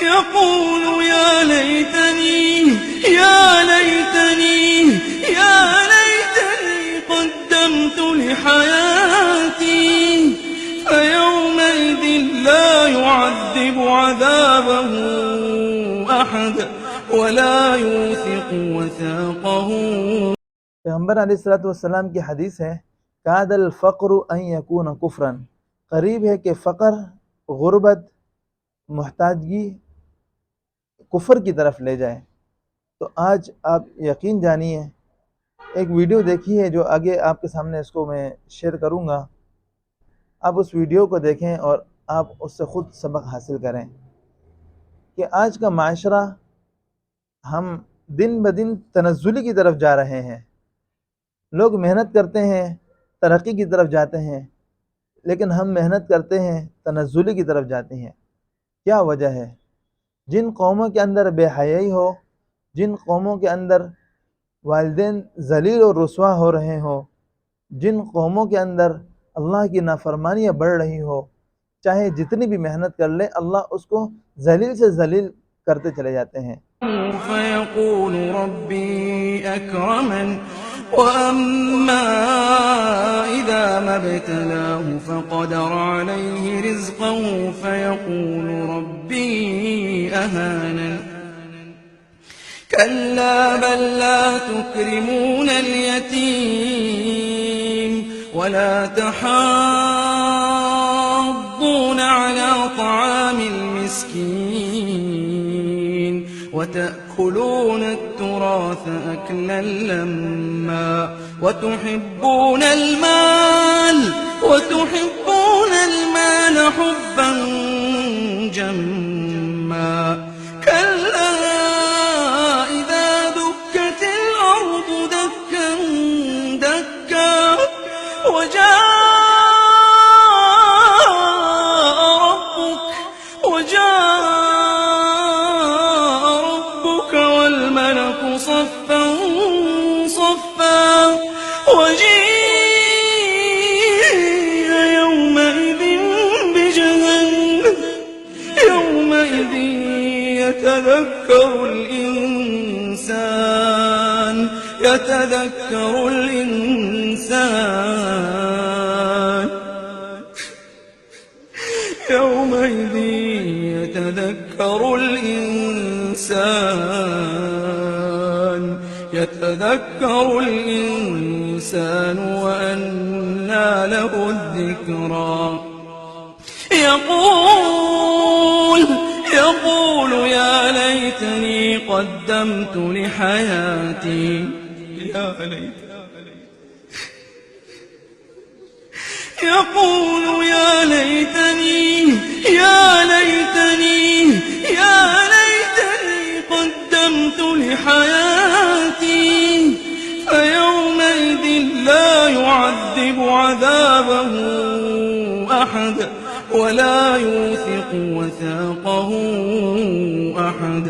يقول يا ليتني يا ليتني يا ليتني قدمت لحياتي فيومئذ لا يعذب عذابه أحد ولا يوثق वथाक़हु। पैगम्बर अलैहिस्सलाम की हदीस है, कादल फ़क़्रु अन यकून कुफ़रन, करीब है कि फ़क़र, गुर्बत, मुहताजगी कुफ़र की तरफ ले जाए। तो आज आप यकीन जानिए, एक वीडियो देखी है जो आगे आपके सामने इसको मैं शेयर करूँगा। आप उस वीडियो को देखें और आप उससे ख़ुद सबक हासिल करें कि आज का माशरा हम दिन ब दिन तनज़्ज़ुली की तरफ जा रहे हैं। लोग मेहनत करते हैं, तरक्की की तरफ जाते हैं, लेकिन हम मेहनत करते हैं, तनज़्ज़ुली की तरफ जाते हैं। क्या वजह है? जिन कौमों के अंदर बेहयाई हो, जिन कौमों के अंदर वालिदैन ज़लील और रुस्वा हो रहे हो, जिन कौमों के अंदर अल्लाह की नाफरमानियाँ बढ़ रही हो, चाहे जितनी भी मेहनत कर ले, अल्लाह उसको ज़लील से ज़लील करते चले जाते हैं। फयक़ूल रब्बी अकरमन व अम्मा इज़ा मब्तलाहु फ़क़दर अलैहि रिज़्क़हु फयक़ूल रब्बी अहानन कल्ला बल ला तुक्रिमून अल-यतीम वला तहाद्दून अला तआमिल मिस्कीन वतअकुलून अत-तुराथ अकलन लम्मा वतुहिब्बून अल-माल हुब्बन जम्मा कल्ला ربك والملك صفا صفا وجيء يومئذ بجهنم يومئذ يتذكر الإنسان يومئذ يتذكر الإنسان وأنى له الذكرى يقول يا ليتني قدمت لحياتي يقول يا ليتني قدمت لحياتي فيومئذ لا يعذب عذابه أحد ولا يوثق وثاقه أحد